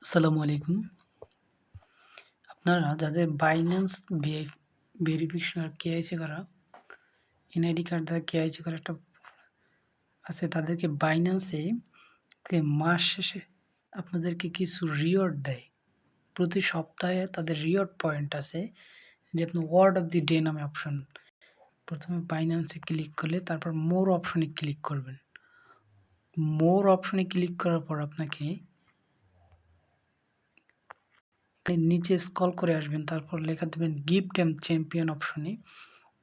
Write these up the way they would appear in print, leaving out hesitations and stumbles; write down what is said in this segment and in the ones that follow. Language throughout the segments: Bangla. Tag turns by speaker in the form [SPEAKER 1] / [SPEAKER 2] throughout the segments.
[SPEAKER 1] আসসালামু আলাইকুম। আপনারা যাদের বাইন্যান্স ভেরিফিকেশন আর কেওয়াইসি করা, এনআইডি কার্ড দ্বারা কেওয়াইসি করা একটা আছে, তাদেরকে বাইন্যান্সে মাস শেষে আপনাদেরকে কিছু রিওয়ার্ড দেয়। প্রতি সপ্তাহে তাদের রিওয়ার্ড পয়েন্ট আছে, যে আপনি ওয়ার্ড অফ দি ডে নামে অপশন। প্রথমে বাইন্যান্সে ক্লিক করলে তারপর মোর অপশনে ক্লিক করবেন। মোর অপশনে ক্লিক করার পর আপনাকে নিচে স্ক্রল করে আসবেন, তারপর লেখা দেবেন গিফট এন্ড চ্যাম্পিয়ন অপশনে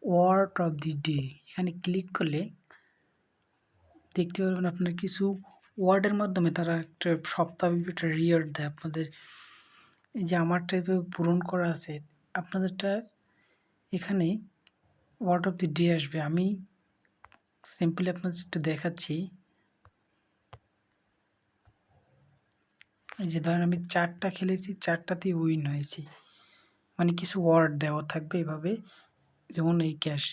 [SPEAKER 1] ওয়ার্ড অফ দি ডে। এখানে ক্লিক করলে দেখতে পারবেন আপনার কিছু ওয়ার্ডের মাধ্যমে তারা একটা সপ্তাহব্যাপী একটা রিওয়ার্ড দেয় আপনাদের। এই যে আমার টাইপে পূরণ করা আছে, আপনাদেরটা এখানে ওয়ার্ড অফ দি ডে আসবে। আমি সিম্পলি আপনাদের একটু দেখাচ্ছি। এই যে ধরেন আমি 4টা খেলেছি, 4টাতেই উইন হয়েছি, মানে কিছু ওয়ার্ড দেওয়া থাকবে এভাবে, যেমন এই ক্যাশ।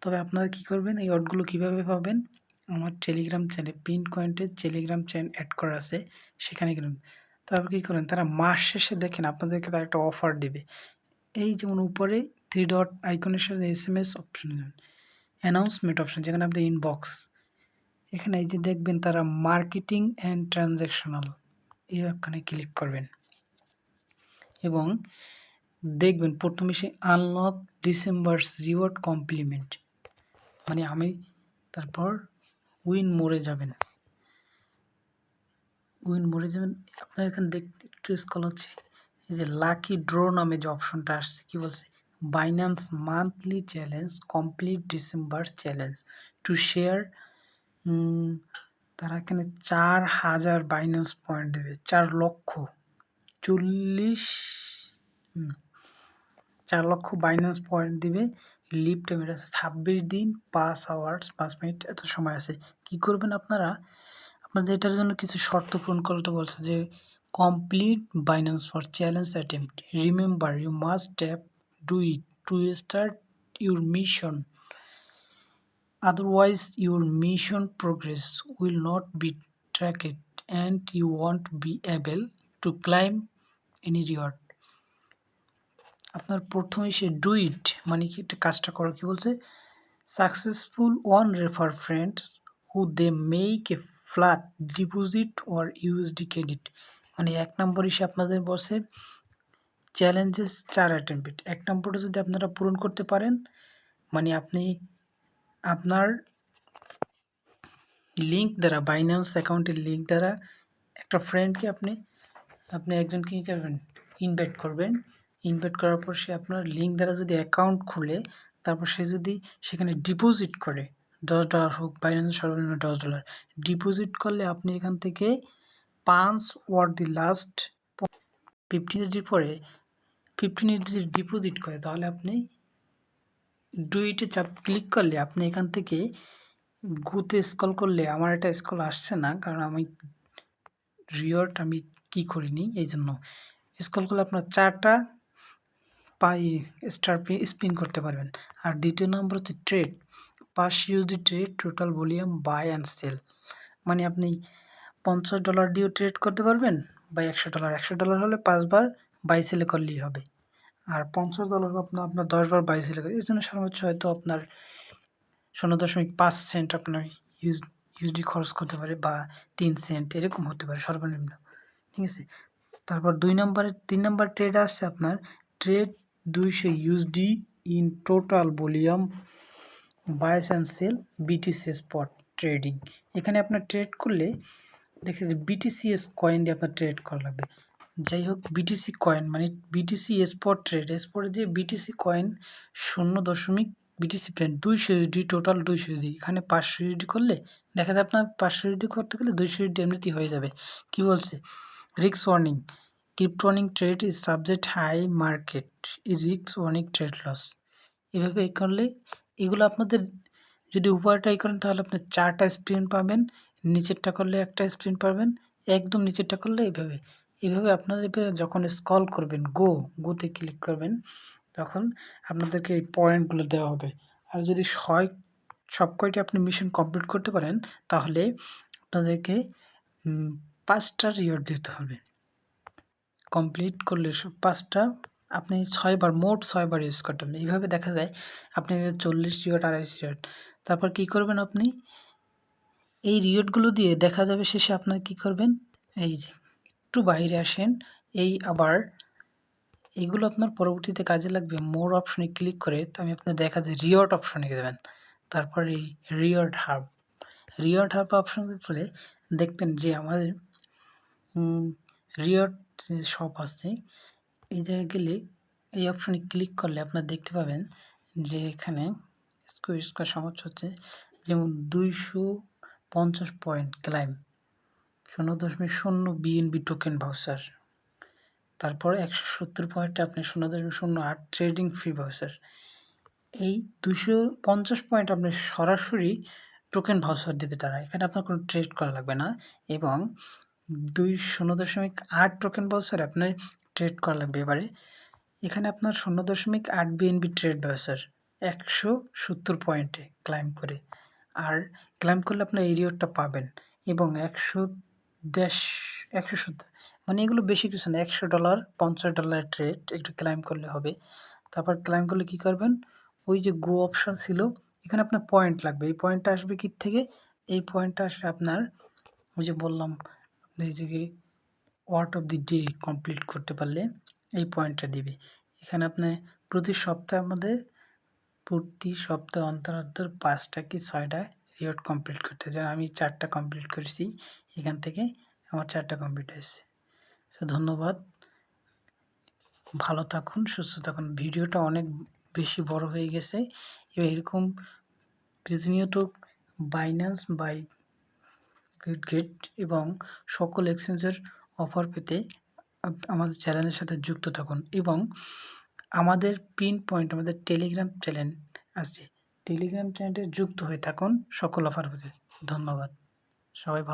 [SPEAKER 1] তবে আপনারা কি করবেন, এই ওয়ার্ডগুলো কিভাবে পাবেন? আমার টেলিগ্রাম চ্যানেল পিন কয়েন্টের টেলিগ্রাম চ্যানেল অ্যাড করা আছে, সেখানে গেলেন। তারপর কী করেন, তারা মাস শেষে দেখেন আপনাদেরকে তারা একটা অফার দেবে। এই যেমন উপরে 3 ডট আইকনের সাথে SMS অপশন, অ্যানাউন্সমেন্ট অপশন, যেখানে আপনাদের ইনবক্স, এখানে এই যে দেখবেন তারা মার্কেটিং অ্যান্ড ট্রানজ্যাকশনাল, এখানে ক্লিক করবেন এবং দেখবেন প্রথমে সে আনলক ডিসেম্বর রিওয়ার্ড কমপ্লিমেন্ট, মানে আমি তারপর উইন মোড়ে যাবেন। আপনার এখানে দেখতে একটু স্ক্রল হচ্ছে, এই যে লাকি ড্র নামে যে অপশনটা আসছে, কি বলছে, Binance monthly challenge complete December challenge to share. তারা এখানে 4,000 বাইন্যান্স পয়েন্ট দেবে, 4 লক্ষ বাইন্যান্স পয়েন্ট দিবে। লিভ টাইম এটা 26 দিন 5 আওয়ার্স 5 মিনিট এত সময় আছে। কি করবেন আপনারা, আপনাদের এটার জন্য কিছু শর্ত পূরণ করতে বলছে, যে complete Binance for challenge attempt, remember you must tap do it to start your mission, otherwise your mission progress will not be tracked and you won't be able to claim any reward. আপনার প্রথমে সে ডু ইট মানে কি, একটা কাজটা করো, কি বলছে, successful one refer friends who they make a flat deposit or USD credit, মানে 1 নম্বর হিসেবে আপনাদের বসে চ্যালেঞ্জেস 4 অ্যাটেম্পট। 1 নম্বরটা যদি আপনারা পূরণ করতে পারেন, মানে আপনি আপনার লিঙ্ক দ্বারা, বাইন্যান্স অ্যাকাউন্টের লিঙ্ক দ্বারা একটা ফ্রেন্ডকে আপনি একজনকে কী করবেন, ইনভাইট করবেন। ইনভাইট করার পর সে আপনার লিঙ্ক দ্বারা যদি অ্যাকাউন্ট খুলে, তারপর সে যদি সেখানে ডিপোজিট করে, $10 হোক, বাইন্যান্সের সর্বনিম্ন $10 ডিপোজিট করলে আপনি এখান থেকে 5 ওয়ার দি লাস্ট 15 যদি পরে 15 যদি ডিপোজিট করে, তাহলে আপনি ডুইটে ক্লিক করলে আপনি এখান থেকে গুতে স্ক্রল করলে, আমার এটা স্ক্রল আসছে না কারণ আমি রিওয়ার্ড আমি কি করিনি, এই জন্য স্ক্রল করলে আপনার 4টা স্টার স্পিন করতে পারবেন। আর দ্বিতীয় নম্বর হচ্ছে trade, 5 USD trade total volume buy and sell, মানে আপনি $50 দিয়েও ট্রেড করতে পারবেন, বা $100 হলে 5 বার বাই সেলে করলেই হবে। আর $50 আপনার 10 বার বাই সেলে করে, এই জন্য সর্বোচ্চ হয়তো আপনার 0.5 সেন্ট আপনার ইউএসডি খরচ করতে পারে, বা 3 সেন্ট এরকম হতে পারে সর্বনিম্ন, ঠিক আছে। তারপর 3 নম্বর ট্রেড আসছে আপনার trade 200 USD in total volume buys and sell BTC spot trading. এখানে আপনার ট্রেড করলে দেখে যে বিটিসিএস কয়েন দিয়ে আপনার ট্রেড করা লাগবে। যাই হোক, বিটিসি কয়েন মানে বিটিসি স্পট ট্রেড, স্পটে যে BTC coin 0. BTC plan 200 USD total 200 USD, এখানে 500 ইউএসডি করলে দেখা যায় আপনার 500 ইউএসডি করতে গেলে 200 ইউএসডি এমনিতেই হয়ে যাবে। কি বলছে, রিস্ক ওয়ার্নিং, ক্রিপ্টোনিক trade is subject high market is risk warning trade loss. এভাবে করলে এগুলো আপনাদের যদি উপরটাই করেন তাহলে আপনি 4টা স্প্রিন পাবেন, নিচেরটা করলে একটা স্প্রিন পাবেন, একদম নিচেরটা করলে এইভাবে আপনাদের যখন স্ক্রল করবেন গোতে ক্লিক করবেন, তখন আপনাদেরকে এই পয়েন্টগুলো দেওয়া হবে। আর যদি সব কয়টি আপনি মিশন কমপ্লিট করতে পারেন, তাহলে আপনাদেরকে 5টা রিওয়ার্ড দিতে হবে। কমপ্লিট করলে 5টা আপনি 6 বার, মোট 6 বার ইউজ করতে পারবেন। এইভাবে দেখা যায় আপনি 40 রিওয়ার্ড, 28 রিওয়ার্ড। তারপর কি করবেন আপনি? এই রিওয়ার্ডগুলো দিয়ে দেখা যাবে শেষে আপনার কি করবেন? এই যে একটু বাইরে আসেন, এই আবার এগুলো আপনার পরবর্তীতে কাজে লাগবে। মোর অপশনে ক্লিক করে তো আমি আপনার দেখা যায় রিওয়ার্ড অপশনে যাবেন। তারপর এই রিওয়ার্ড হাব অপশন করে দেখবেন যে আমাদের রিওয়ার্ড যে শপ আছে, এই জায়গায় গেলে এই অপশনে ক্লিক করলে আপনারা দেখতে পাবেন যে এখানে স্কোয়ার সমস্যা হচ্ছে, যেমন 250 point claim, 0.0 BNB token voucher, তারপর 170 পয়েন্টে আপনি 0.08 ট্রেডিং ফ্রি ভাউচার। এই 250 পয়েন্ট আপনি সরাসরি টোকেন ভাউচার দেবে তারা, এখানে আপনার কোনো ট্রেড করা লাগবে না। এবং 0.8 টোকেন ভাউচার আপনার ট্রেড করা লাগবে। এবারে এখানে আপনার 0.8 বিএনবি ট্রেড ভাউচার 170 পয়েন্টে ক্লাইম করে, আর ক্লাইম করলে আপনার এই রিওয়ার্ডটা পাবেন। এবং 170 মানে এগুলো বেশি কিছু না, $100 $50 ট্রেড একটু ক্লাইম করলে হবে। তারপর ক্লাইম করলে কি করবেন? ওই যে গো অপশন ছিল, এখানে আপনার পয়েন্ট লাগবে। এই পয়েন্টটা আসবে কি থেকে? এই পয়েন্টটা আসবে আপনার ওই যে বললাম, আপনি যে word of the day complete করতে পারলে এই পয়েন্টটা দিবে। এখানে আপনি প্রতি সপ্তাহে অন্তর 5টা কি 6টা রিওয়ার্ড কমপ্লিট করতে চান। আমি 4টা কমপ্লিট করেছি, এখান থেকে আমার 4টা কমপ্লিট হয়েছে। সো ধন্যবাদ, ভালো থাকুন, সুস্থ থাকুন। ভিডিওটা অনেক বেশি বড় হয়ে গেছে। এরকম প্রতিনিয়ত বাইন্যান্স বাই বিটগেট এবং সকল এক্সচেঞ্জের অফার পেতে আমাদের চ্যানেলের সাথে যুক্ত থাকুন। এবং আমাদের পিন পয়েন্ট, আমাদের টেলিগ্রাম চ্যানেল আছে, টেলিগ্রাম চ্যানেলে যুক্ত হয়ে থাকুন সকল অফার পেতে। ধন্যবাদ, সবাই ভালো।